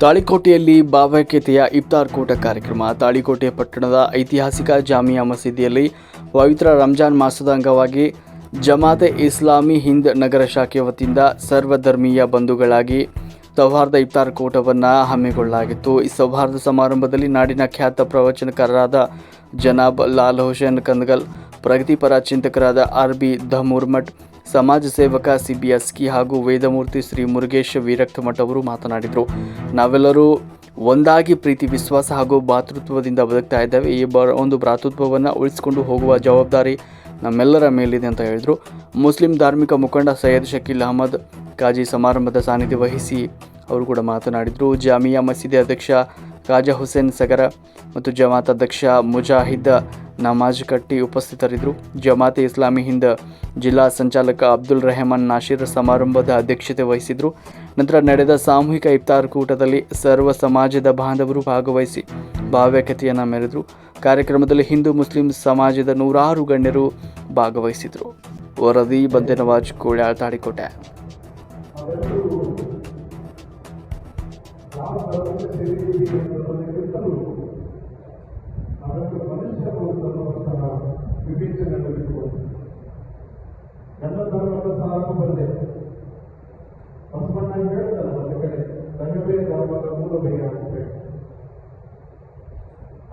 ತಾಳಿಕೋಟೆಯಲ್ಲಿ ಭಾವೈಕ್ಯತೆಯ ಇಫ್ತಾರ್ ಕೂಟ ಕಾರ್ಯಕ್ರಮ. ತಾಳಿಕೋಟೆ ಪಟ್ಟಣದ ಐತಿಹಾಸಿಕ ಜಾಮಿಯಾ ಮಸೀದಿಯಲ್ಲಿ ಪವಿತ್ರ ರಂಜಾನ್ ಮಾಸದ ಅಂಗವಾಗಿ ಜಮಾತೆ ಇಸ್ಲಾಮಿ ಹಿಂದ್ ನಗರ ಶಾಖೆ ವತಿಯಿಂದ ಸರ್ವಧರ್ಮೀಯ ಬಂಧುಗಳಾಗಿ ಸೌಹಾರ್ದ ಇಫ್ತಾರ್ ಕೂಟವನ್ನು ಹಮ್ಮಿಕೊಳ್ಳಲಾಗಿತ್ತು. ಈ ಸೌಹಾರ್ದ ಸಮಾರಂಭದಲ್ಲಿ ನಾಡಿನ ಖ್ಯಾತ ಪ್ರವಚನಕಾರರಾದ ಜನಾಬ್ ಲಾಲ್ ಹುಸೇನ್ ಕಂದಗಲ್, ಪ್ರಗತಿಪರ ಚಿಂತಕರಾದ ಆರ್.ಬಿ. ಧಮೂರ್ಮಠ್, ಸಮಾಜ ಸೇವಕ ಸಿ.ಬಿ.ಎಸ್ಕಿ ಹಾಗೂ ವೇದಮೂರ್ತಿ ಶ್ರೀ ಮುರುಗೇಶ್ ವೀರಕ್ತಮಠ್ ಅವರು ಮಾತನಾಡಿದರು. ನಾವೆಲ್ಲರೂ ಒಂದಾಗಿ ಪ್ರೀತಿ, ವಿಶ್ವಾಸ ಹಾಗೂ ಭ್ರಾತೃತ್ವದಿಂದ ಬದುಕ್ತಾ ಇದ್ದೇವೆ. ಈ ಒಂದು ಭ್ರಾತೃತ್ವವನ್ನು ಉಳಿಸಿಕೊಂಡು ಹೋಗುವ ಜವಾಬ್ದಾರಿ ನಮ್ಮೆಲ್ಲರ ಮೇಲಿದೆ ಅಂತ ಹೇಳಿದರು. ಮುಸ್ಲಿಂ ಧಾರ್ಮಿಕ ಮುಖಂಡ ಸೈಯದ್ ಶಕೀಲ್ ಅಹಮದ್ ಕಾಜಿ ಸಮಾರಂಭದ ಸಾನ್ನಿಧ್ಯ ವಹಿಸಿ ಅವರು ಕೂಡ ಮಾತನಾಡಿದರು. ಜಾಮಿಯಾ ಮಸೀದಿ ಅಧ್ಯಕ್ಷ ಖಾಜಾ ಹುಸೇನ್ ಸಗರ ಮತ್ತು ಜಮಾತ್ ಅಧ್ಯಕ್ಷ ಮುಜಾಹಿದ್ ನಮಾಜ್ ಕಟ್ಟಿ ಉಪಸ್ಥಿತರಿದ್ದರು. ಜಮಾತೆ ಇಸ್ಲಾಮಿ ಹಿಂದ್ ಜಿಲ್ಲಾ ಸಂಚಾಲಕ ಅಬ್ದುಲ್ ರೆಹಮಾನ್ ನಾಶೀರ್ ಸಮಾರಂಭದ ಅಧ್ಯಕ್ಷತೆ ವಹಿಸಿದರು. ನಂತರ ನಡೆದ ಸಾಮೂಹಿಕ ಇಫ್ತಾರ್ ಕೂಟದಲ್ಲಿ ಸರ್ವ ಸಮಾಜದ ಬಾಂಧವರು ಭಾಗವಹಿಸಿ ಭಾವೈಕ್ಯತೆಯನ್ನು ಮೆರೆದರು. ಕಾರ್ಯಕ್ರಮದಲ್ಲಿ ಹಿಂದೂ ಮುಸ್ಲಿಂ ಸಮಾಜದ ನೂರಾರು ಗಣ್ಯರು ಭಾಗವಹಿಸಿದರು. ವರದಿ ಬಂದೆನವಾಜ್ ಕೋಳ್ಯಾಳ್, ತಾಳಿಕೋಟೆ. ನನ್ನ ಧರ್ಮದ ಸಾಕು ಬಂದೆ ಬಸವಣ್ಣ ಹೇಳ್ತಾರೆ, ಒಂದು ಕಡೆ ತನ್ನದೇ ಧರ್ಮದ ಮೂಲ ಬೈಯ ಆಗಬೇಕು.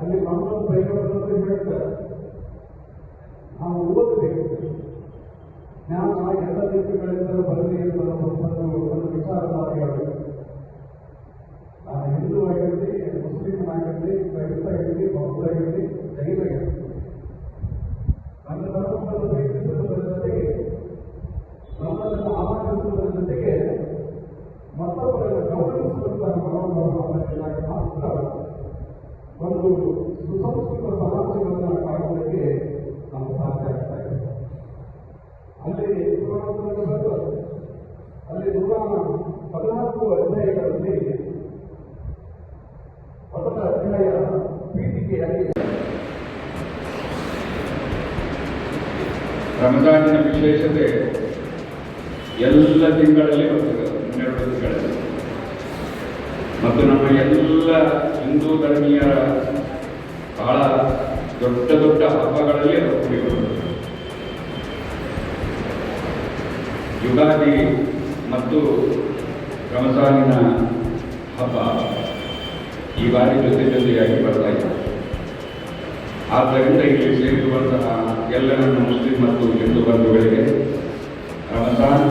ಅಲ್ಲಿ ನಮ್ಮನ್ನು ಬೈಗಳನ್ನು ಹೇಳ್ತಾರೆ, ನಾವು ಓದಬೇಕು, ಜ್ಞಾನ ಎಲ್ಲ ದಿಕ್ಕುಗಳಿಂದ ಬರಲಿ ಅಂತ ಒಂದು ವಿಚಾರ ನಾವು ಹೇಳಬೇಕು. ನಾನು ಹಿಂದೂ ಆಗಿರಲಿ, ಮುಸ್ಲಿಂ ಆಗಿರಲಿ, ಕ್ರೈಸ್ತ ಆಗಿರಲಿ, ಬೌದ್ಧ ಆಗಿರಲಿ, ಜೈನ ಆಗಿರಲಿ, ನನ್ನ ಧರ್ಮವನ್ನು ಪ್ರೀತಿಸುವುದರ ಜೊತೆಗೆ, ನಮ್ಮನ್ನು ಆರಾಧಿಸುವುದರ ಜೊತೆಗೆ ಮತ್ತೊಬ್ಬರನ್ನು ಗೌರವಿಸುವಂತಹ ಮನೋಭಾವನೆಗಳಾಗಿ ಮಾತ್ರ ಒಂದು ಸುಸಂಸ್ಕೃತ ಸಮಾಜವನ್ನು ಕಾಣುವುದಕ್ಕೆ ನಾವು ಸಾಧ್ಯ ಆಗ್ತಾ ಇದೆ. ಅಲ್ಲಿ ಅಲ್ಲಿ 114 ಅಧ್ಯಾಯಗಳಲ್ಲಿ ಮೊದಲ ಅಧ್ಯಾಯ ಪೀಠಿಕೆಯಾಗಿ ರಂಜಾನಿನ ವಿಶೇಷತೆ ಎಲ್ಲ ತಿಂಗಳಲ್ಲಿ ಬರ್ತದೆ, 12 ತಿಂಗಳಲ್ಲಿ. ಮತ್ತು ನಮ್ಮ ಎಲ್ಲ ಹಿಂದೂ ಧರ್ಮೀಯರ ಬಹಳ ದೊಡ್ಡ ದೊಡ್ಡ ಹಬ್ಬಗಳಲ್ಲಿ ಅದು ಕೂಡಿಬರುತ್ತದೆ. ಯುಗಾದಿ ಮತ್ತು ರಂಜಾನಿನ ಹಬ್ಬ ಈ ಬಾರಿ ಜೊತೆಯಾಗಿ ಬರ್ತಾ ಇದೆ. ಆದ್ದರಿಂದ ಇಲ್ಲಿ ಸೇರಿರುವಂತಹ ಎಲ್ಲ ನನ್ನ ಮುಸ್ಲಿಂ ಮತ್ತು ಹಿಂದೂ ಬಂಧುಗಳಿಗೆ ರಂಜಾನ್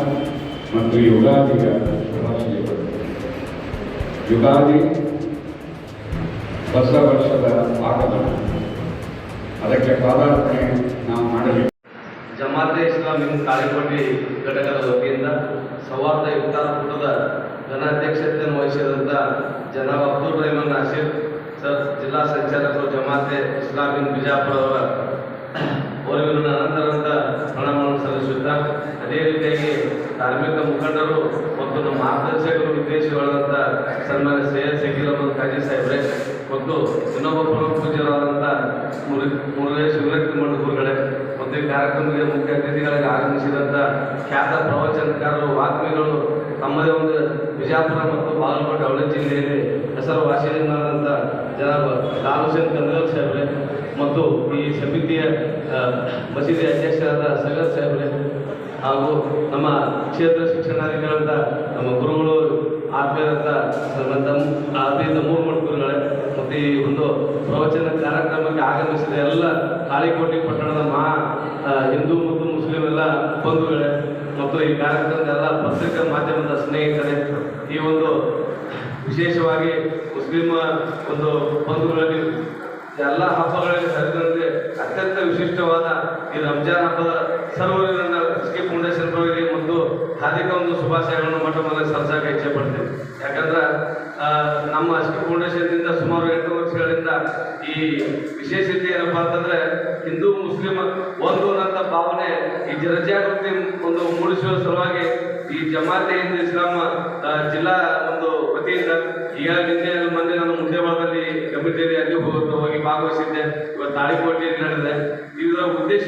ಮತ್ತು ಯುಗಾದಿಯ ಶುಭಾಶಯಗಳು. ಯುಗಾದಿ ಹೊಸ ವರ್ಷದ ಆಗಮನ, ಅದಕ್ಕೆ ಪಾದಾರ್ಪಣೆ ನಾವು ಮಾಡಲಿ. ಜಮಾತೆ ಇಸ್ಲಾಮಿ ತಾಳಿಕೋಟೆ ಘಟಕದ ವತಿಯಿಂದ ಸೌಹಾರ್ದ ಇಫ್ತಾರ್ ಕೂಟದ ಘನಾಧ್ಯಕ್ಷತೆಯನ್ನು ವಹಿಸಿದಂಥ ಜನಾಬ್ ಅಬ್ದುಲ್ ರೆಹಮಾನ್ ನಾಶೀರ್ ಸರ್, ಜಿಲ್ಲಾ ಸಂಚಾಲಕರು ಜಮಾತೆ ಇಸ್ಲಾಮಿ ಬಿಜಾಪುರ ಅವರಿಗೆ ಅನಂತರಂತ ಪ್ರಣಾಮಗಳನ್ನು ಸಲ್ಲಿಸುತ್ತಾ, ಅದೇ ರೀತಿಯಾಗಿ ಧಾರ್ಮಿಕ ಮುಖಂಡರು ಮತ್ತು ನಮ್ಮ ಮಾರ್ಗದರ್ಶಕರು ವಿದೇಶಿಗಳಾದಂಥ ಸನ್ಮಾನ್ಯ ಸೈಯದ್ ಶಕೀಲ್ ಅಹಮದ್ ಕಾಜಿ ಸಾಹೇಬ್ರೆ ಮತ್ತು ಇನ್ನೊಬ್ಬ ಪ್ರಮುಖ ಪೂಜ್ಯರಾದಂಥ ಮುರುಗೇಶ್ ವೀರಕ್ತಮಠ್ ಗುರುಗಳೇ ಮತ್ತು ಈ ಕಾರ್ಯಕ್ರಮಕ್ಕೆ ಮುಖ್ಯ ಅತಿಥಿಗಳಾಗಿ ಆಗಮಿಸಿದಂಥ ಖ್ಯಾತ ಪ್ರವಚನಕಾರರು, ವಾಗ್ಮಿಗಳು, ತಮ್ಮದೇ ಒಂದು ಬಿಜಾಪುರ ಮತ್ತು ಬಾಗಲಕೋಟೆ ಅವಳಿ ಜಿಲ್ಲೆಯಲ್ಲಿ ಹೆಸರುವಾಸಿಯಾದಂಥ ಜನಾಬ್ ಲಾಲ್ ಹುಸೇನ್ ಕಂದಗಲ್ ಸಾಹೇಬ್ರೆ ಮತ್ತು ಈ ಸಮಿತಿಯ ಮಸೀದಿ ಅಧ್ಯಕ್ಷರಾದ ಸಗರ್ ಸಾಹೇಬ್ರೆ ಹಾಗೂ ನಮ್ಮ ಕ್ಷೇತ್ರ ಶಿಕ್ಷಣಾಧಿಕಾರಿಗಳಂಥ ನಮ್ಮ ಗುರುಗಳು ಆತ್ಮೀಯರಂಥ ಆರ್.ಬಿ. ಧಮೂರ್ಮಠ್ ಗುರುಗಳೇ ಮತ್ತು ಈ ಒಂದು ಪ್ರವಚನ ಕಾರ್ಯಕ್ರಮಕ್ಕೆ ಆಗಮಿಸಿದ ಎಲ್ಲ ತಾಳಿಕೋಟೆ ಪಟ್ಟಣದ ಹಿಂದೂ ಮತ್ತು ಮುಸ್ಲಿಂ ಎಲ್ಲ ಬಂಧುಗಳೇ ಮತ್ತು ಈ ಕಾರ್ಯಕ್ರಮದ ಎಲ್ಲ ಪತ್ರಿಕಾ ಮಾಧ್ಯಮದ ಸ್ನೇಹಿತರೆ, ಈ ಒಂದು ವಿಶೇಷವಾಗಿ ಮುಸ್ಲಿಂ ಒಂದು ಬಂಧುಗಳಲ್ಲಿ ಎಲ್ಲ ಹಬ್ಬಗಳಲ್ಲಿ ಸೇರಿದಂತೆ ಅತ್ಯಂತ ವಿಶಿಷ್ಟವಾದ ಈ ರಂಜಾನ್ ಹಬ್ಬದ ಸರ್ವರಿನ ಎಸ್.ಕೆ. ಫೌಂಡೇಶನ್ ಅವರಿಗೆ ಮತ್ತು ಹಾರ್ದಿಕ ಒಂದು ಶುಭಾಶಯಗಳನ್ನು ಮೊಟ್ಟ ಮೊದಲೇ ಸಲ್ಲಿಸಕ್ಕೆ ಇಚ್ಛೆ ಪಡ್ತೇವೆ. ಯಾಕಂದ್ರೆ ನಮ್ಮ ಎಸ್.ಕೆ. ಫೌಂಡೇಶನ್ನಿಂದ ಸುಮಾರು 8 ವರ್ಷಗಳಿಂದ ಈ ವಿಶೇಷತೆ ಏನಪ್ಪ ಅಂತಂದರೆ ಹಿಂದೂ ಮುಸ್ಲಿಂ ಒಂದು ಅನ್ನೋ ಭಾವನೆ ಈ ಜನಜಾಗೃತಿ ಒಂದು ಮೂಡಿಸುವ ಸಲುವಾಗಿ ಈ ಜಮಾತೆ ಹಿಂದ್ ಇಸ್ಲಾಂ ಜಿಲ್ಲಾ ಒಂದು ವತಿಯಿಂದ ನಿನ್ನೆ ಮೊನ್ನೆ ನಾನು ಮುಂದೇವಾಡದಲ್ಲಿ ಕಮಿಟಿಯಲ್ಲಿ ಅಲ್ಲಿ ಹೋಗಿ ಭಾಗವಹಿಸಿದ್ದೆ. ಇವತ್ತು ತಾಳಿಕೋಟೆಯಲ್ಲಿ ನಡೆದಿದೆ. ಇದರ ಉದ್ದೇಶ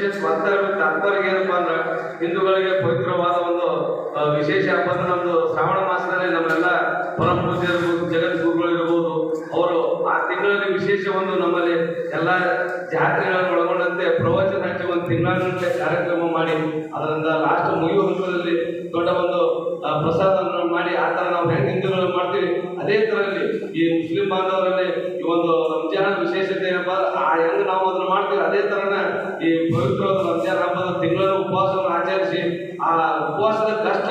ತಾತ್ಪರ್ಯ ಏನಪ್ಪಾ ಅಂದ್ರೆ ಹಿಂದೂಗಳಿಗೆ ಪವಿತ್ರವಾದ ಒಂದು ವಿಶೇಷ ಹಬ್ಬದ ನಮ್ಮದು ಶ್ರಾವಣ ಮಾಸದಲ್ಲಿ ನಮ್ಮೆಲ್ಲ ಪರಮ ಪೂಜ್ಯರು ಇರ್ಬೋದು, ಜಗದ್ಗುರುಗಳು ಇರ್ಬೋದು, ಅವರು ಆ ತಿಂಗಳಲ್ಲಿ ವಿಶೇಷ ಒಂದು ನಮ್ಮಲ್ಲಿ ಎಲ್ಲ ಜಾತ್ರೆಗಳನ್ನು ಒಳಗೊಂಡಂತೆ ಪ್ರವಚನ ಹಚ್ಚಿ ಒಂದು ತಿಂಗಳಿನಂತೆ ಕಾರ್ಯಕ್ರಮ ಮಾಡಿ ಅದರಿಂದ ಲಾಸ್ಟ್ ಮುಗಿಯುವ ಹಂತದಲ್ಲಿ ದೊಡ್ಡ ಒಂದು ಪ್ರಸಾದವನ್ನು ಮಾಡಿ ಆ ಥರ ನಾವು ಹೆಂಗೆ ಹಿಂದೂಗಳು ಮಾಡ್ತೀವಿ ಅದೇ ಥರಲ್ಲಿ ಈ ಮುಸ್ಲಿಂ ಬಾಂಧವರಲ್ಲಿ ಈ ಒಂದು ರಂಜಾನ್ ವಿಶೇಷತೆ ಏನಪ್ಪ ಹೆಂಗೆ ನಾವು ಅದನ್ನು ಮಾಡ್ತೀವಿ ಅದೇ ಥರನ ಈ ಪವಿತ್ರವಾದ ರಂಜಾನ್ ಹಬ್ಬದ ತಿಂಗಳ ಉಪವಾಸವನ್ನು ಆಚರಿಸಿ ಆ ಉಪವಾಸದ ಕಷ್ಟ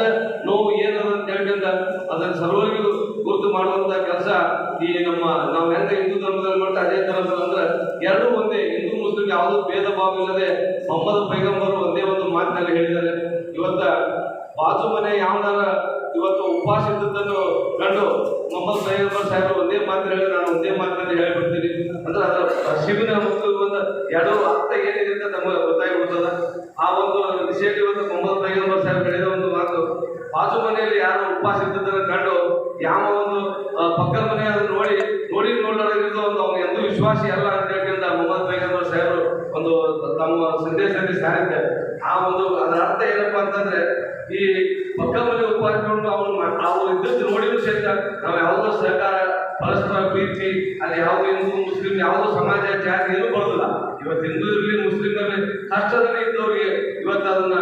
ನೋವು ಏನದ ಅಂತ ಹೇಳ್ಕೊಂಡ ಅದನ್ನು ಸರ್ವರಿಗೂ ಗುರುತು ಮಾಡುವಂಥ ಕೆಲಸ ಈ ನಾವು ಹೆಂಗೆ ಹಿಂದೂ ಧರ್ಮದಲ್ಲಿ ಮಾಡ್ತಾ ಅದೇ ಥರ ಅಂದ್ರೆ ಎರಡೂ ಒಂದೇ, ಹಿಂದೂ ಮುಸ್ಲಿಂ ಯಾವುದೂ ಭೇದ ಭಾವ ಇಲ್ಲದೆ ಮೊಹಮ್ಮದ್ ಪೈಗಂಬರು ಒಂದೇ ಒಂದು ಮಾತಿನಲ್ಲಿ ಹೇಳಿದ್ದಾರೆ. ಇವತ್ತ ಬಾಜು ಮನೆ ಯಾವನಾರ ಇವತ್ತು ಉಪವಾಸ ಇದ್ದದ್ದನ್ನು ಕಂಡು ಮೊಹಮ್ಮದ್ ಪೈಗಂಬರ್ ಸಾಹೇಬರು ಒಂದೇ ಮಾತು ಹೇಳಿ ನಾನು ಒಂದೇ ಮಾತಿನಲ್ಲಿ ಹೇಳಿಬಿಡ್ತೀನಿ ಅಂದ್ರೆ ಅದರ ಶಿವನ ಮತ್ತು ಒಂದು ಎರಡು ಅರ್ಥ ಏನಿದೆ ಅಂತ ನಮಗೆ ಗೊತ್ತಾಗಿಬಿಡ್ತದ. ಆ ಒಂದು ವಿಷಯ ಇವತ್ತು ಮೊಹಮ್ಮದ್ ಪೈಗಂಬರ್ ಸಾಹೇಬ್ ಹೇಳಿದ ಒಂದು ಮಾತು, ಬಾಜು ಮನೆಯಲ್ಲಿ ಯಾರು ಉಪವಾಸ ಇದ್ದದನ್ನು ಕಂಡು ಯಾವ ಒಂದು ಪಕ್ಕದ ಮನೆ ಅದನ್ನು ನೋಡೋದ್ರಿಂದ ಒಂದು ಅವ್ನು ಎಂದೂ ವಿಶ್ವಾಸಿ ಅಲ್ಲ ಅಂತ ಹೇಳ್ಕೊಂಡ ಮೊಹಮ್ಮದ್ ಪೈಗಂಬರ್ ಸಾಹೇಬರು ಒಂದು ತಮ್ಮ ಸಂದೇಶದಲ್ಲಿ ಸಾರಿದ್ದಾರೆ. ಆ ಒಂದು ಅದರ ಅರ್ಥ ಏನಪ್ಪಾ ಅಂತಂದ್ರೆ ಈ ಪಕ್ಕ ಮನೆ ಉಪವಾಸಕೊಂಡು ಅವ್ರು ಇದ್ದದ್ದು ನೋಡಿದ್ರು ಸಹಿತ ನಾವು ಯಾವುದೋ ಸಹಕಾರ ಪರಸ್ಪರ ಪ್ರೀತಿ ಅಲ್ಲಿ ಯಾವುದೋ ಹಿಂದೂ ಮುಸ್ಲಿಂ ಯಾವುದೋ ಸಮಾಜ ಜಾತಿ ಏನೂ ಬರೋದಿಲ್ಲ. ಇವತ್ತು ಹಿಂದೂ ಇರಲಿ ಮುಸ್ಲಿಂ ಇರಲಿ ಕಷ್ಟದಲ್ಲಿ ಇದ್ದವ್ರಿಗೆ ಇವತ್ತು ಅದನ್ನ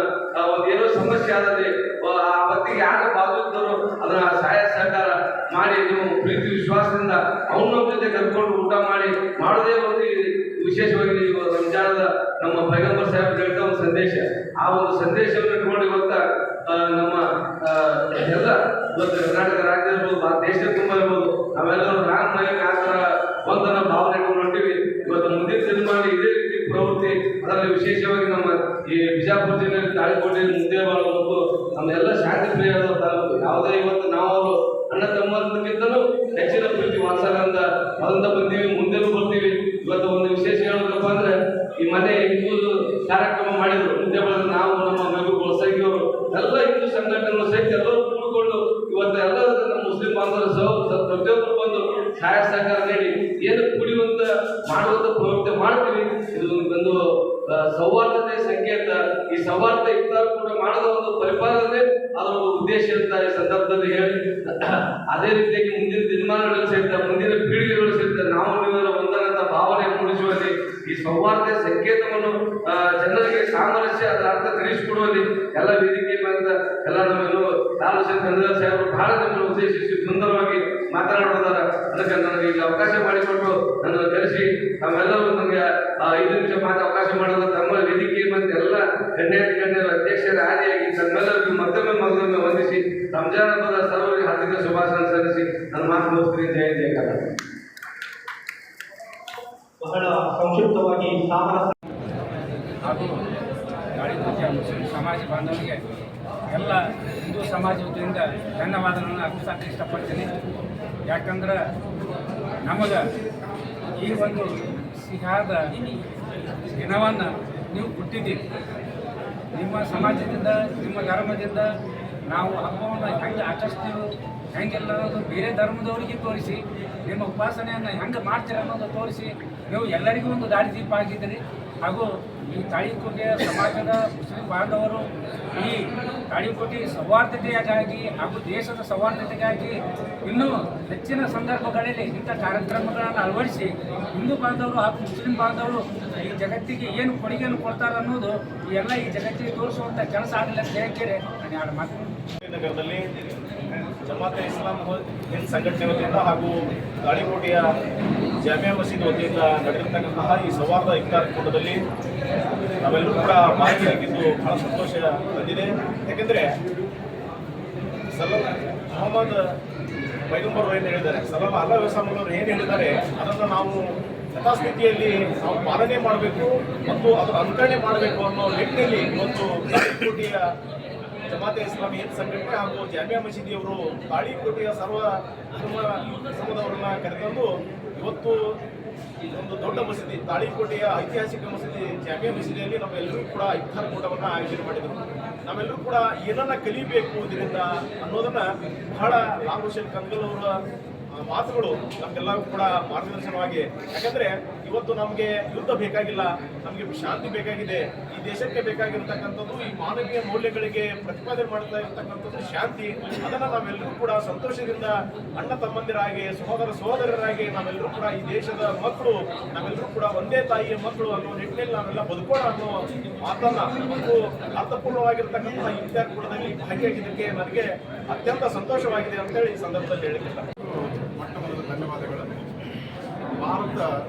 ಒಂದು ಏನೋ ಸಮಸ್ಯೆ ಆದಲ್ಲಿ ಆ ವ್ಯಕ್ತಿಗೆ ಯಾರು ಬಾಜು ಇದ್ದವರು ಅದನ್ನ ಸಹಾಯ ಸಹಕಾರ ಮಾಡಿ ನೀವು ಪ್ರೀತಿ ವಿಶ್ವಾಸದಿಂದ ಅವನ ಜೊತೆ ಕರ್ಕೊಂಡು ಊಟ ಮಾಡೋದೇ ಒಂದು ವಿಶೇಷವಾಗಿ ನೀವು ರಂಜಾನದ ನಮ್ಮ ಪೈಗಂಬರ್ ಸಾಹೇಬ್ ಹೇಳಿದ ಒಂದು ಸಂದೇಶ. ಆ ಒಂದು ಸಂದೇಶವನ್ನು ಇಟ್ಕೊಂಡು ಇವತ್ತ ನಮ್ಮ ಎಲ್ಲ ಇವತ್ತು ಕರ್ನಾಟಕ ರಾಜ್ಯ ಇರ್ಬೋದು, ದೇಶ ತುಂಬ ಇರ್ಬೋದು, ನಾವೆಲ್ಲರೂ ರಾಮಮಯಕ್ಕೆ ಆ ಥರ ಒಂದನ ಭಾವನೆ ಹೊಂಟಿವಿ. ಇವತ್ತು ಮುಂದಿನ ದಿನಮಾನ ಇದೇ ರೀತಿ ಪ್ರವೃತ್ತಿ ಅದರಲ್ಲಿ ವಿಶೇಷವಾಗಿ ನಮ್ಮ ಈ ಬಿಜಾಪುರ ಜಿಲ್ಲೆಯಲ್ಲಿ ತಾಳಿಕೋಟೆ, ಮುದ್ದೇಬಾಳು ಮತ್ತು ನಮ್ಮೆಲ್ಲ ಶಾಂತಿ ಪ್ರಿಯರ ತಾಲೂಕು ಯಾವುದೇ ಇವತ್ತು ನಾವು ಅವರು ಅಣ್ಣ ತಮ್ಮಕ್ಕಿಂತಲೂ ಹೆಚ್ಚಿನ ಪ್ರೀತಿ ವಾತ್ಸಲ್ಯದಿಂದ ಮೊದಲಿಂದ ಬಂದೀವಿ, ಮುಂದೆನೂ ಬರ್ತೀವಿ. ಇವತ್ತು ಒಂದು ವಿಶೇಷ ಹೇಳಬೇಕಪ್ಪ ಅಂದ್ರೆ ಈ ಮನೆ ಹಿಂದೂ ಕಾರ್ಯಕ್ರಮ ಮಾಡಿದ್ರು ಮುದ್ದೇಬಾಳ ನಾವು ನಮ್ಮ ಮಗು ಗೊಳಸಂಗಿಯವರು ಎಲ್ಲ ಹಿಂದೂ ಸಂಘಟನೆಗಳು ಸಹಿತ ಎಲ್ಲರೂ ಕೂಡಿಕೊಂಡು ಇವತ್ತು ಎಲ್ಲ ನಮ್ಮ ಮುಸ್ಲಿಂ ಬಾಂಧವರು ಪ್ರತಿಯೊಬ್ಬರು ಬಂದು ಸಹಾಯ ಸಹಕಾರ ನೀಡಿ ಏನು ಕುಡಿಯುವಂತ ಮಾಡುವಂತ ಪ್ರವೃತ್ತಿ ಮಾಡ್ತೀವಿ. ಇದು ಒಂದು ಸೌಹಾರ್ದತೆ ಸಂಕೇತ. ಈ ಸೌಹಾರ್ದ ಇಫ್ತಾರ್ ಕೂಡ ಮಾಡೋದ ಒಂದು ಪರಿಪಾಲನೆ ಅದರ ಒಂದು ಉದ್ದೇಶ ಅಂತ ಈ ಸಂದರ್ಭದಲ್ಲಿ ಹೇಳಿ ಅದೇ ರೀತಿಯಾಗಿ ಮುಂದಿನ ದಿನಮಾನಗಳು ಸಹಿತ ಮುಂದಿನ ಪೀಳಿಗೆಗಳು ಸಹಿತ ನಾವು ನೀವೆಲ್ಲ ಒಂದರಂತ ಭಾವನೆ ಮೂಡಿಸುವಲ್ಲಿ ಈ ಸೌಹಾರ್ದ ಸಂಕೇತವನ್ನು ಜನರಿಗೆ ಸಾಮರಸ್ಯ ಅದರ ಅರ್ಥ ತಿಳಿಸಿಕೊಡುವಲ್ಲಿ ಎಲ್ಲ ವೇದಿಕೆ ಬಂದ ಎಲ್ಲ ನಮ್ಮೆಲ್ಲೂ ಲಾಲಚಂದ್ರ ಚಂದ್ರ ಸಾಹೇಬರು ಬಹಳ ನಮ್ಮನ್ನು ಉದ್ದೇಶಿಸಿ ಸುಂದರವಾಗಿ ಮಾತನಾಡುವುದಾರ. ಅದಕ್ಕೆ ನನಗೆ ಇಲ್ಲಿ ಅವಕಾಶ ಮಾಡಿಕೊಟ್ಟು ನನ್ನನ್ನು ಕರೆಸಿ ತಾವೆಲ್ಲರೂ ನನಗೆ 5 ನಿಮಿಷ ಮಾತ್ರ ಅವಕಾಶ ಮಾಡೋದು ತಮ್ಮ ವೇದಿಕೆ ಮತ್ತು ಎಲ್ಲ ಗಣ್ಯರ ಅಧ್ಯಕ್ಷರ ಆದಿಯಾಗಿ ತಮ್ಮೆಲ್ಲರಿಗೂ ಮತ್ತೊಮ್ಮೆ ವಂದಿಸಿ ರಂಜಾನ್ ಹಬ್ಬದ ಸರ್ವರಿಗೆ ಹಾರ್ದಿಕ ಶುಭಾಶಯ ಸಲ್ಲಿಸಿ ನನ್ನ ಮಾತು ಮುಗಿಸ್ತೀನಿ. ಜಯ ಜಯ ಕರ್ನಾಟಕ. ಬಹಳ ಸಂಕ್ಷಿಪ್ತವಾಗಿ ಹಾಗೂ ತಾಳಿಕೋಟೆಯ ಮುಸ್ಲಿಂ ಸಮಾಜ ಬಾಂಧವರಿಗೆ ಎಲ್ಲ ಹಿಂದೂ ಸಮಾಜ ವತಿಯಿಂದ ಧನ್ಯವಾದಗಳನ್ನು ಅರ್ಪಿಸಕ್ಕೆ ಇಷ್ಟಪಡ್ತೀನಿ. ಯಾಕಂದ್ರೆ ನಮಗೆ ಈ ಒಂದು ಸಿಹಿಯಾದ ದಿನವನ್ನು ನೀವು ಕೊಟ್ಟಿದ್ದೀರಿ. ನಿಮ್ಮ ಸಮಾಜದಿಂದ ನಿಮ್ಮ ಧರ್ಮದಿಂದ ನಾವು ಹಬ್ಬವನ್ನು ಹೆಂಗೆ ಆಚರಿಸ್ತೀವಿ ಹೆಂಗೆಲ್ಲ ಅನ್ನೋದು ಬೇರೆ ಧರ್ಮದವರಿಗೆ ತೋರಿಸಿ ನಿಮ್ಮ ಉಪಾಸನೆಯನ್ನು ಹೆಂಗೆ ಮಾಡ್ತೀರ ಅನ್ನೋದು ತೋರಿಸಿ ನೀವು ಎಲ್ಲರಿಗೂ ಒಂದು ದಾರಿದೀಪ ಆಗಿದ್ದೀರಿ. ಹಾಗೂ ಈ ತಾಳಿಕೋಟೆಯ ಸಮಾಜದ ಮುಸ್ಲಿಂ ಬಾಂಧವರು ಈ ತಾಳಿಕೋಟೆ ಸೌಹಾರ್ದತೆಯಾಗಿ ಹಾಗೂ ದೇಶದ ಸೌಹಾರ್ದತೆಗಾಗಿ ಇನ್ನೂ ಹೆಚ್ಚಿನ ಸಂದರ್ಭಗಳಲ್ಲಿ ಇಂಥ ಕಾರ್ಯಕ್ರಮಗಳನ್ನು ಅಳವಡಿಸಿ ಹಿಂದೂ ಬಾಂಧವರು ಹಾಗೂ ಮುಸ್ಲಿಂ ಬಾಂಧವರು ಈ ಜಗತ್ತಿಗೆ ಏನು ಕೊಡುಗೆಯನ್ನು ಕೊಡ್ತಾರೆ ಅನ್ನೋದು ಎಲ್ಲ ಈ ಜಗತ್ತಿಗೆ ತೋರಿಸುವಂಥ ಕೆಲಸ ಆಗಲಿ ಅಂತ ಹೇಳ್ಕೇಳಿ ನಾನು ಎರಡು ಮಾತು. ನಗರದಲ್ಲಿ ಜಮಾತೆ ಇಸ್ಲಾಂ ಹಿಂದ್ ಸಂಘಟನೆ ವತಿಯಿಂದ ಹಾಗೂ ತಾಳಿಕೋಟೆಯ ಜಾಮಿಯಾ ಮಸೀದಿ ವತಿಯಿಂದ ನಡೆದಿರ್ತಕ್ಕಂತಹ ಈ ಸೌಹಾರ್ದ ಇಫ್ತಾರ್ ಕೂಟದಲ್ಲಿ ನಾವೆಲ್ಲರೂ ಕೂಡ ಭಾಗಿಯಾಗಿದ್ದು ಬಹಳ ಸಂತೋಷ ಬಂದಿದೆ. ಯಾಕೆಂದರೆ ಮೊಹಮ್ಮದ್ ಪೈಗಂಬರ್ ಏನು ಹೇಳಿದ್ದಾರೆ, ಅಲ್ಲಾ ವಸಲ್ಲಂ ಏನು ಹೇಳಿದ್ದಾರೆ ಅದನ್ನು ನಾವು ಯಥಾಸ್ಥಿತಿಯಲ್ಲಿ ನಾವು ಪಾಲನೆ ಮಾಡಬೇಕು ಮತ್ತು ಅದರ ಅನುಕರಣೆ ಮಾಡಬೇಕು ಅನ್ನೋ ನಿಟ್ಟಿನಲ್ಲಿ ಇವತ್ತು ತಾಳಿಕೋಟೆಯ ಜಮಾತೆ ಇಸ್ಲಾಮಿ ಹಿಂದ್ ಸಂಘಟನೆ ಹಾಗೂ ಜಾಮಿಯಾ ಮಸೀದಿಯವರು ತಾಳಿಕೋಟೆಯ ಸರ್ವ ಧರ್ಮದವರನ್ನ ಕರೆತಂದು ಇವತ್ತು ಒಂದು ದೊಡ್ಡ ಮಸೀದಿ ತಾಳಿಕೋಟೆಯ ಐತಿಹಾಸಿಕ ಮಸೀದಿ ಜಾಮಿಯಾ ಮಸೀದಿಯಲ್ಲಿ ನಾವೆಲ್ಲರೂ ಕೂಡ ಇಫ್ತಾರ್ ಕೂಟವನ್ನು ಆಯೋಜನೆ ಮಾಡಿದರು. ನಾವೆಲ್ಲರೂ ಕೂಡ ಏನನ್ನ ಕಲಿಬೇಕು ಇದರಿಂದ ಅನ್ನೋದನ್ನ ಬಹಳ ಲಾಲ್ ಹುಸೇನ್ ಕಂದಗಲ್ ಅವರ ಮಾತುಗಳು ನಮಗೆಲ್ಲರಿಗೂ ಕೂಡ ಮಾರ್ಗದರ್ಶನವಾಗಿ, ಯಾಕಂದ್ರೆ ಇವತ್ತು ನಮಗೆ ಯುದ್ಧ ಬೇಕಾಗಿಲ್ಲ, ನಮಗೆ ಶಾಂತಿ ಬೇಕಾಗಿದೆ. ಈ ದೇಶಕ್ಕೆ ಬೇಕಾಗಿರ್ತಕ್ಕಂಥದ್ದು ಈ ಮಾನವೀಯ ಮೌಲ್ಯಗಳಿಗೆ ಪ್ರತಿಪಾದನೆ ಮಾಡ್ತಾ ಇರತಕ್ಕಂಥದ್ದು ಶಾಂತಿ. ಅದನ್ನು ನಾವೆಲ್ಲರೂ ಕೂಡ ಸಂತೋಷದಿಂದ ಅಣ್ಣ ತಮ್ಮಂದಿರಾಗಿ, ಸಹೋದರರಾಗಿ ನಾವೆಲ್ಲರೂ ಕೂಡ ಈ ದೇಶದ ಮಕ್ಕಳು, ನಾವೆಲ್ಲರೂ ಕೂಡ ಒಂದೇ ತಾಯಿಯ ಮಕ್ಕಳು ಅನ್ನೋ ನಿಟ್ಟಿನಲ್ಲಿ ನಾವೆಲ್ಲ ಬದುಕೋಣ ಅನ್ನೋ ಮಾತನ್ನ ಮತ್ತು ಅರ್ಥಪೂರ್ಣವಾಗಿರ್ತಕ್ಕಂಥ ಈ ವಿದ್ಯಾರ್ಥಿಗಳಲ್ಲಿ ಭಾಗಿಯಾಗಿದ್ದಕ್ಕೆ ನನಗೆ ಅತ್ಯಂತ ಸಂತೋಷವಾಗಿದೆ ಅಂತೇಳಿ ಈ ಸಂದರ್ಭದಲ್ಲಿ ಹೇಳಿದ್ದೆ. ಮೊಟ್ಟ ಮೊದಲ ಧನ್ಯವಾದಗಳು. ಭಾರತ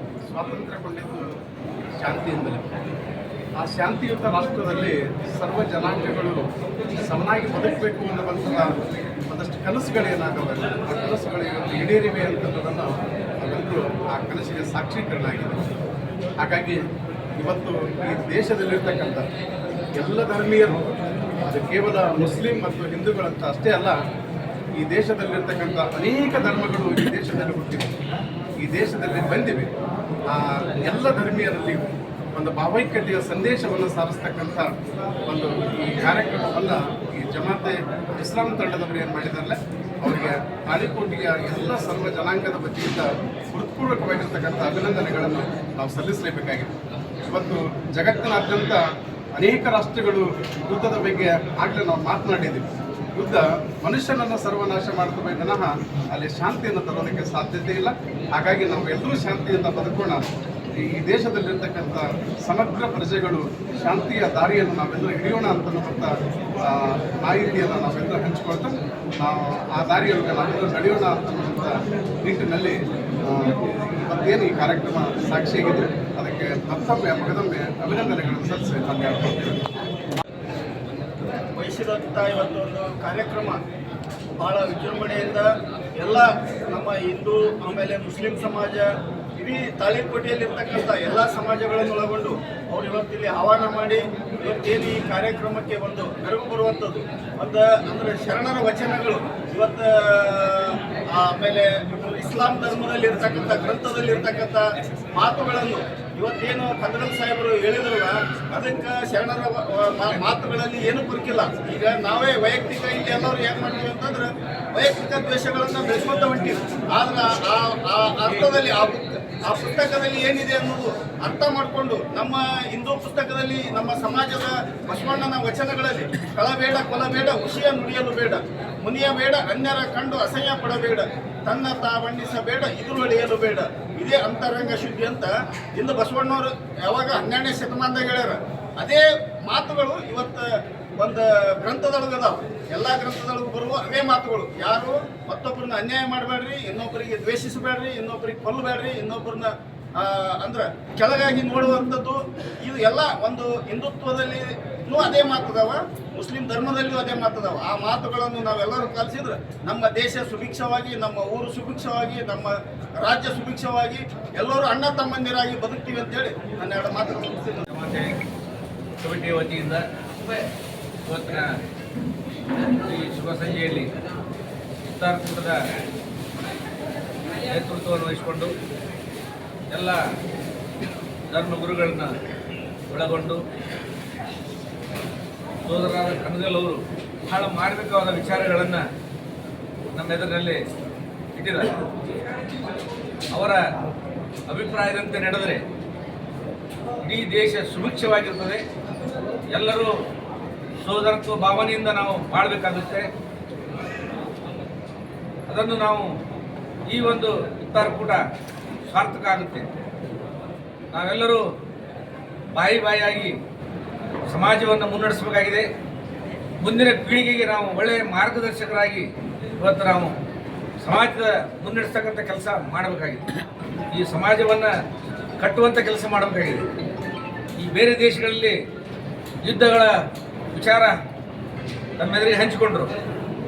ಸ್ವಾತಂತ್ರ್ಯಗೊಂಡಿದ್ದು ಶಾಂತಿಯಿಂದಲೇ. ಆ ಶಾಂತಿಯುತ ರಾಷ್ಟ್ರದಲ್ಲಿ ಸರ್ವ ಜನಾಂಗಗಳು ಸಮನಾಗಿ ಬದುಕಬೇಕು ಅನ್ನುವಂತಹ ಒಂದಷ್ಟು ಕನಸುಗಳೇನಾಗವೆ, ಆ ಕನಸುಗಳು ಇವತ್ತು ಈಡೇರಿವೆ ಅಂತನ್ನೋದನ್ನು ನಾವೆಲ್ಲರೂ ಆ ಕನಸಿಗೆ ಸಾಕ್ಷೀಕರಣ ಆಗಿದೆ. ಹಾಗಾಗಿ ಇವತ್ತು ಈ ದೇಶದಲ್ಲಿರ್ತಕ್ಕಂಥ ಎಲ್ಲ ಧರ್ಮೀಯರು, ಅದು ಕೇವಲ ಮುಸ್ಲಿಂ ಮತ್ತು ಹಿಂದೂಗಳಂತ ಅಷ್ಟೇ ಅಲ್ಲ, ಈ ದೇಶದಲ್ಲಿರ್ತಕ್ಕಂಥ ಅನೇಕ ಧರ್ಮಗಳು ಈ ದೇಶದಲ್ಲಿ ಹುಟ್ಟಿವೆ, ಈ ದೇಶದಲ್ಲಿ ಬಂದಿವೆ. ಆ ಎಲ್ಲ ಧರ್ಮೀಯರಲ್ಲಿ ಒಂದು ಭಾವೈಕ್ಯತೆಯ ಸಂದೇಶವನ್ನು ಸಾರಿಸ್ತಕ್ಕಂಥ ಒಂದು ಈ ಕಾರ್ಯಕ್ರಮವನ್ನು ಈ ಜಮಾತೆ ಇಸ್ಲಾಂ ತಂಡದವರು ಏನು ಮಾಡಿದಾರಲ್ಲ, ಅವರಿಗೆ ತಾಳಿಕೋಟೆಯ ಎಲ್ಲ ಸರ್ವ ಜನಾಂಗದ ವತಿಯಿಂದ ಹೃತ್ಪೂರ್ವಕವಾಗಿರ್ತಕ್ಕಂಥ ಅಭಿನಂದನೆಗಳನ್ನು ನಾವು ಸಲ್ಲಿಸಲೇಬೇಕಾಗಿದೆ. ಇವತ್ತು ಜಗತ್ತಿನಾದ್ಯಂತ ಅನೇಕ ರಾಷ್ಟ್ರಗಳು ಯುದ್ಧದ ಬಗ್ಗೆ ಆಗಲೇ ನಾವು ಮಾತನಾಡಿದ್ದೀವಿ. ಯುದ್ಧ ಮನುಷ್ಯನನ್ನು ಸರ್ವನಾಶ ಮಾಡ್ತವೆ ವಿನಃ ಅಲ್ಲಿ ಶಾಂತಿಯನ್ನು ತರೋದಕ್ಕೆ ಸಾಧ್ಯತೆ ಇಲ್ಲ. ಹಾಗಾಗಿ ನಾವು ಎಲ್ಲರೂ ಶಾಂತಿಯಿಂದ ಬದುಕೋಣ. ಈ ದೇಶದಲ್ಲಿರ್ತಕ್ಕಂಥ ಸಮಗ್ರ ಪ್ರಜೆಗಳು ಶಾಂತಿಯ ದಾರಿಯನ್ನು ನಾವೆಲ್ಲರೂ ಹಿಡಿಯೋಣ ಅಂತನ್ನುವಂಥ ಮಾಹಿತಿಯನ್ನು ನಾವೆಲ್ಲರೂ ಹಂಚಿಕೊಳ್ತಾ ನಾವು ಆ ದಾರಿಯೊಳಗೆ ನಾವೆಲ್ಲರೂ ನಡೆಯೋಣ ಅಂತನ್ನುವಂಥ ನಿಟ್ಟಿನಲ್ಲಿ ಇವತ್ತೇನು ಈ ಕಾರ್ಯಕ್ರಮ ಸಾಕ್ಷಿಯಾಗಿದೆ, ಅದಕ್ಕೆ ಮಗದೊಮ್ಮೆ ಅಭಿನಂದನೆಗಳನ್ನು ಸಲ್ಲಿಸಿ ನಾನು ಹೇಳ್ಕೊಳ್ತೇನೆ. ವಹಿಸಿದಂಥ ಇವತ್ತು ಒಂದು ಕಾರ್ಯಕ್ರಮ ಭಾಳ ವಿಜೃಂಭಣೆಯಿಂದ ಎಲ್ಲ ನಮ್ಮ ಹಿಂದೂ, ಆಮೇಲೆ ಮುಸ್ಲಿಂ ಸಮಾಜ, ಇಡೀ ತಾಳಿಕೋಟೆಯಲ್ಲಿರ್ತಕ್ಕಂಥ ಎಲ್ಲ ಸಮಾಜಗಳನ್ನು ಒಳಗೊಂಡು ಅವ್ರು ಇವತ್ತಿಲ್ಲಿ ಆಹ್ವಾನ ಮಾಡಿ ಇವತ್ತೇನು ಈ ಕಾರ್ಯಕ್ರಮಕ್ಕೆ ಒಂದು ಮೆರುಗು ಬರುವಂಥದ್ದು ಅಂದರೆ ಶರಣರ ವಚನಗಳು ಇವತ್ತು, ಆಮೇಲೆ ಇಸ್ಲಾಂ ಧರ್ಮದಲ್ಲಿ ಇರ್ತಕ್ಕಂಥ ಗ್ರಂಥದಲ್ಲಿರ್ತಕ್ಕಂಥ ಮಾತುಗಳನ್ನು ಇವತ್ತೇನು ಕದ್ರಲ್ ಸಾಹೇಬರು ಹೇಳಿದ್ರಲ್ಲ, ಅದಕ್ಕೆ ಶರಣರ ಮಾತುಗಳಲ್ಲಿ ಏನೂ ಕುರುಕಿಲ್ಲ. ಈಗ ನಾವೇ ವೈಯಕ್ತಿಕ ಇಲ್ಲಿ ಎಲ್ಲರೂ ಏನು ಮಾಡ್ತೀವಿ ಅಂತಂದ್ರೆ ವೈಯಕ್ತಿಕ ದ್ವೇಷಗಳನ್ನು ಬೆಳೆಸ್ಕೊತ ಹೊಂಟೀವಿ. ಆದ್ರೆ ಆ ಅರ್ಥದಲ್ಲಿ ಆ ಪುಸ್ತಕದಲ್ಲಿ ಏನಿದೆ ಅನ್ನೋದು ಅರ್ಥ ಮಾಡಿಕೊಂಡು ನಮ್ಮ ಹಿಂದೂ ಪುಸ್ತಕದಲ್ಲಿ ನಮ್ಮ ಸಮಾಜದ ಬಸವಣ್ಣನ ವಚನಗಳಲ್ಲಿ ಕಳಬೇಡ, ಕೊಲಬೇಡ, ವಿಷಯ ನುಡಿಯಲು ಬೇಡ, ಮುನಿಯ ಬೇಡ, ಅನ್ಯರ ಕಂಡು ಅಸಹ್ಯ ಪಡಬೇಡ, ತನ್ನ ಬಣ್ಣಿಸಬೇಡ, ಇದು ಹೊಡೆಯಲು ಬೇಡ, ಇದೇ ಅಂತರಂಗ ಶುದ್ಧಿ ಅಂತ ಇಂದು ಬಸವಣ್ಣವರು ಯಾವಾಗ 12ನೇ ಶತಮಾನದಾಗ ಹೇಳ್ಯಾರ. ಅದೇ ಮಾತುಗಳು ಇವತ್ತು ಒಂದು ಗ್ರಂಥದೊಳಗೆ ಅದಾವ. ಎಲ್ಲ ಗ್ರಂಥದೊಳಗೆ ಬರುವ ಅವೇ ಮಾತುಗಳು. ಯಾರು ಮತ್ತೊಬ್ಬರನ್ನ ಅನ್ಯಾಯ ಮಾಡಬೇಡ್ರಿ, ಇನ್ನೊಬ್ಬರಿಗೆ ದ್ವೇಷಿಸಬೇಡ್ರಿ, ಇನ್ನೊಬ್ಬರಿಗೆ ಕೊಲ್ಲಬೇಡ್ರಿ, ಇನ್ನೊಬ್ಬರನ್ನ ಅಂದ್ರೆ ಕೆಳಗಾಗಿ ನೋಡುವಂಥದ್ದು, ಇದು ಎಲ್ಲ ಒಂದು ಹಿಂದುತ್ವದಲ್ಲಿನೂ ಅದೇ ಮಾತದಾವ, ಮುಸ್ಲಿಂ ಧರ್ಮದಲ್ಲಿಯೂ ಅದೇ ಮಾತದಾವ. ಆ ಮಾತುಗಳನ್ನು ನಾವೆಲ್ಲರೂ ಕಲಿಸಿದ್ರೆ ನಮ್ಮ ದೇಶ ಸುಭಿಕ್ಷವಾಗಿ, ನಮ್ಮ ಊರು ಸುಭಿಕ್ಷವಾಗಿ, ನಮ್ಮ ರಾಜ್ಯ ಸುಭಿಕ್ಷವಾಗಿ, ಎಲ್ಲರೂ ಅಣ್ಣ ತಮ್ಮಂದಿರಾಗಿ ಬದುಕ್ತೀವಿ ಅಂತೇಳಿ ನನ್ನ ಎರಡು ಮಾತುಗಳು ಮುಗಿಸ್ತೀನಿ. ಕಮಿಟಿ ವತಿಯಿಂದ ಇವತ್ತಿನ ಈ ಶುಭ ಸಂಜೆಯಲ್ಲಿ ಇಫ್ತಾರ್ ನೇತೃತ್ವವನ್ನು ವಹಿಸಿಕೊಂಡು ಎಲ್ಲ ಧರ್ಮಗುರುಗಳನ್ನ ಒಳಗೊಂಡು ಸೋದರರಾದ ಕಣಗಲ್ ಅವರು ಬಹಳ ಮಾರ್ಮಿಕವಾದ ವಿಚಾರಗಳನ್ನು ನಮ್ಮ ಎದುರಿನಲ್ಲಿ ಇಟ್ಟಿದ್ದಾರೆ. ಅವರ ಅಭಿಪ್ರಾಯದಂತೆ ನಡೆದರೆ ಇಡೀ ದೇಶ ಸುಭಿಕ್ಷವಾಗಿರ್ತದೆ. ಎಲ್ಲರೂ ಸೋದರತ್ವ ಭಾವನೆಯಿಂದ ನಾವು ಬಾಳಬೇಕಾಗುತ್ತೆ. ಅದನ್ನು ನಾವು ಈ ಒಂದು ಇಫ್ತಾರ್ ಕೂಟ ಸಾರ್ಥಕ ಆಗುತ್ತೆ. ನಾವೆಲ್ಲರೂ ಬಾಯಿಯಾಗಿ ಸಮಾಜವನ್ನು ಮುನ್ನಡೆಸಬೇಕಾಗಿದೆ. ಮುಂದಿನ ಪೀಳಿಗೆಗೆ ನಾವು ಒಳ್ಳೆಯ ಮಾರ್ಗದರ್ಶಕರಾಗಿ ಇವತ್ತು ನಾವು ಸಮಾಜದ ಮುನ್ನಡೆಸ್ತಕ್ಕಂಥ ಕೆಲಸ ಮಾಡಬೇಕಾಗಿದೆ. ಈ ಸಮಾಜವನ್ನು ಕಟ್ಟುವಂಥ ಕೆಲಸ ಮಾಡಬೇಕಾಗಿದೆ. ಈ ಬೇರೆ ದೇಶಗಳಲ್ಲಿ ಯುದ್ಧಗಳ ವಿಚಾರ ತಮ್ಮೆದುರಿಗೆ ಹಂಚಿಕೊಂಡ್ರು.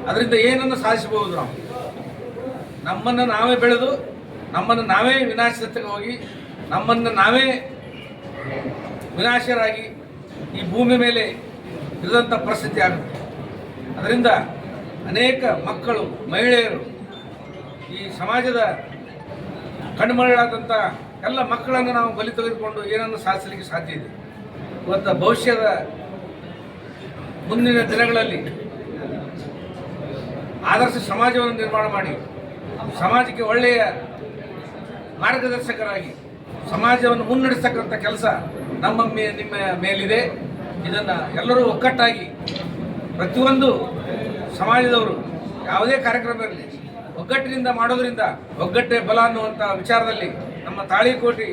ಅದರಿಂದ ಏನನ್ನು ಸಾಧಿಸಬಹುದು? ನಾವು ನಮ್ಮನ್ನು ನಾವೇ ಬೆಳೆದು ನಮ್ಮನ್ನು ನಾವೇ ವಿನಾಶಕ್ಕೆ ಹೋಗಿ ನಮ್ಮನ್ನು ನಾವೇ ವಿನಾಶರಾಗಿ ಈ ಭೂಮಿ ಮೇಲೆ ಇರುವಂಥ ಪರಿಸ್ಥಿತಿ ಆಗುತ್ತೆ. ಅದರಿಂದ ಅನೇಕ ಮಕ್ಕಳು, ಮಹಿಳೆಯರು, ಈ ಸಮಾಜದ ಕಣ್ಮರೆಯಾದಂಥ ಎಲ್ಲ ಮಕ್ಕಳನ್ನು ನಾವು ಬಲಿ ತೆಗೆದುಕೊಂಡು ಏನನ್ನು ಸಾಧಿಸಲಿಕ್ಕೆ ಸಾಧ್ಯ ಇದೆ. ಇವತ್ತು ಭವಿಷ್ಯದ ಮುಂದಿನ ದಿನಗಳಲ್ಲಿ ಆದರ್ಶ ಸಮಾಜವನ್ನು ನಿರ್ಮಾಣ ಮಾಡಿ ಸಮಾಜಕ್ಕೆ ಒಳ್ಳೆಯ ಮಾರ್ಗದರ್ಶಕರಾಗಿ ಸಮಾಜವನ್ನು ಮುನ್ನಡೆಸ್ತಕ್ಕಂಥ ಕೆಲಸ ನಿಮ್ಮ ಮೇಲಿದೆ. ಇದನ್ನು ಎಲ್ಲರೂ ಒಗ್ಗಟ್ಟಾಗಿ ಪ್ರತಿಯೊಂದು ಸಮಾಜದವರು ಯಾವುದೇ ಕಾರ್ಯಕ್ರಮ ಇರಲಿ ಒಗ್ಗಟ್ಟಿನಿಂದ ಮಾಡೋದರಿಂದ ಒಗ್ಗಟ್ಟೆ ಬಲ ಅನ್ನುವಂಥ ವಿಚಾರದಲ್ಲಿ ನಮ್ಮ ತಾಳಿಕೋಟೆ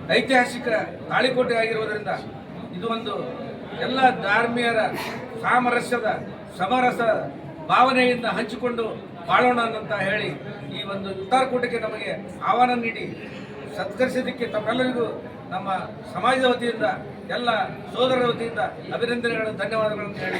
ಐತಿಹಾಸಿಕ ತಾಳಿಕೋಟೆ ಆಗಿರುವುದರಿಂದ ಇದು ಒಂದು ಎಲ್ಲ ಧಾರ್ಮೀಯರ ಸಾಮರಸ್ಯದ ಸಮರಸ ಭಾವನೆಯಿಂದ ಹಂಚಿಕೊಂಡು ಬಾಳೋಣ ಅಂತ ಹೇಳಿ ಈ ಒಂದು ಉತ್ತಾರಕೂಟಕ್ಕೆ ನಮಗೆ ಆಹ್ವಾನ ನೀಡಿ ಸತ್ಕರಿಸಿದ್ದಕ್ಕೆ ತಮ್ಮೆಲ್ಲರಿಗೂ ನಮ್ಮ ಸಮಾಜದ ವತಿಯಿಂದ ಎಲ್ಲ ಸೋದರರ ವತಿಯಿಂದ ಅಭಿನಂದನೆಗಳು ಧನ್ಯವಾದಗಳನ್ನು ಹೇಳಿ